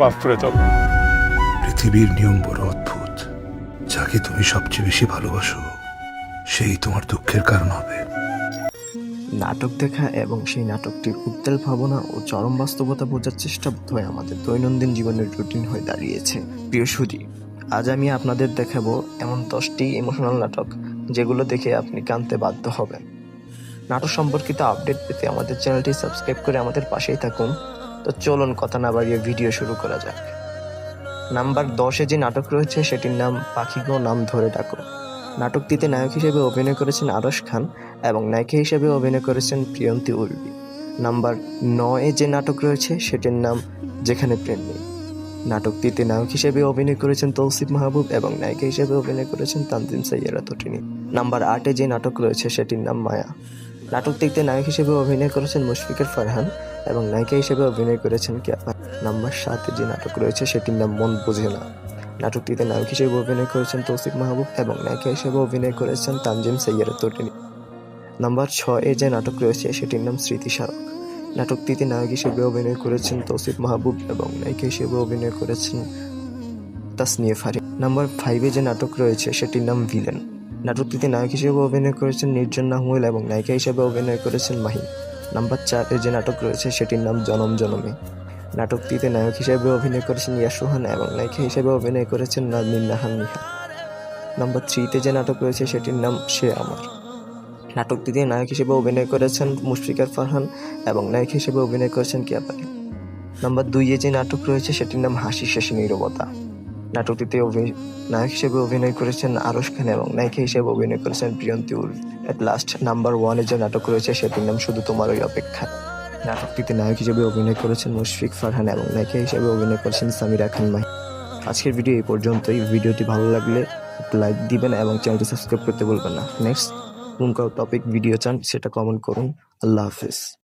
মাফ করে দাও। পৃথিবীর নিয়ম বড় অদ্ভুত। যাকে তুমি সবচেয়ে বেশি ভালোবাসো সেই তোমার দুঃখের কারণ হবে। নাটক দেখা এবং সেই নাটকটির উত্তাল ভাবনা ও চরম বাস্তবতা বোঝার চেষ্টা বোধহয় আমাদের দৈনন্দিন জীবনের রুটিন হয়ে দাঁড়িয়েছে। প্রিয় সুধী, আজ আমি আপনাদের দেখাবো এমন 10টি ইমোশনাল নাটক যেগুলো দেখে আপনি কাঁদতে বাধ্য হবেন। নাটক সম্পর্কিত আপডেট পেতে আমাদের চ্যানেলটি সাবস্ক্রাইব করে আমাদের পাশেই থাকুন। তো চলুন কথা না বাড়িয়ে ভিডিও শুরু করা যাক। নাম্বার 10-এ যে নাটক রয়েছে সেটির নাম পাখি গো নাম ধরে ডাকো। নাটকটিতে নায়ক হিসেবে অভিনয় করেছেন আরশ খান এবং নায়িকা হিসেবে অভিনয় করেছেন প্রিয়ন্তী উর্বি। নাম্বার 9-এ যে নাটক রয়েছে সেটির নাম যেখানে প্রেম নেই। নাটকটিতে নায়ক হিসেবে অভিনয় করেছেন তৌসিফ মাহবুব এবং নায়িকা হিসেবে অভিনয় করেছেন তানজিম সাইয়ারা তটিনী। নাম্বার 8-এ যে নাটক রয়েছে সেটির নাম মায়া। নাটকটিতে নায়ক হিসেবে অভিনয় করেছেন মুশফিকুর ফারহান এবং নায়িকা হিসেবে অভিনয় করেছেন কিয়াফা। নাম্বার 7-এ যে নাটক রয়েছে সেটির নাম মন বোঝে না। নাটকটিতে নায়ক হিসেবে অভিনয় করেছেন তৌসিফ মাহবুব এবং নায়িকা হিসেবে অভিনয় করেছেন তানজিম সাইয়ারা তটিনী। নাম্বার 6-এ যে নাটক রয়েছে সেটির নাম স্মৃতি স্মারক। নাটকটিতে নায়ক হিসেবে অভিনয় করেছেন তৌসিফ মাহবুব এবং নায়িকা হিসেবে অভিনয় করেছেন তাসনিয়া ফারিন। নাম্বার 5-এ যে নাটক রয়েছে সেটির নাম ভিলেন। নাটকটিতে নায়ক হিসেবে অভিনয় করেছেন নির্জন নাহুল এবং নায়িকা হিসেবে অভিনয় করেছেন মাহিন। নাম্বার 4-এ যে নাটক রয়েছে সেটির নাম জনম জনমে। নাটকটিতে নায়ক হিসেবে অভিনয় করেছেন ইয়াসুহান এবং নায়িকা হিসেবে অভিনয় করেছেন নাজনীন নাহান নিহা। নাম্বার 3-তে যে নাটক রয়েছে সেটির নাম সে আমার। নাটকটিতে নায়ক হিসেবে অভিনয় করেছেন মুশফিকুর ফারহান এবং নায়িকা হিসেবে অভিনয় করেছেন কিয়াফা। নাম্বার 2-এ যে নাটক রয়েছে সেটির নাম হাসি শেষে নীরবতা। নাটকটিতে নায়ক হিসেবে অভিনয় করেছেন আরশ খান এবং নায়িকা হিসেবে অভিনয় করেছেন Priyonti Urbi. At last number 1-এ যে নাটক রয়েছে সেটির নাম শুধু তোমারই অপেক্ষা। নাটকটিতে নায়ক হিসেবে অভিনয় করেছেন মুশফিক ফারহান এবং নায়িকা হিসেবে অভিনয় করেছেন সামিরা খান মাহি। আজকের ভিডিও এই পর্যন্তই। ভিডিওটি ভালো লাগলে লাইক দিবেন এবং চ্যানেলটি সাবস্ক্রাইব করতে ভুলবেন না। নেক্সট কোন টপিক ভিডিও চান সেটা কমেন্ট করুন। আল্লাহ হাফেজ।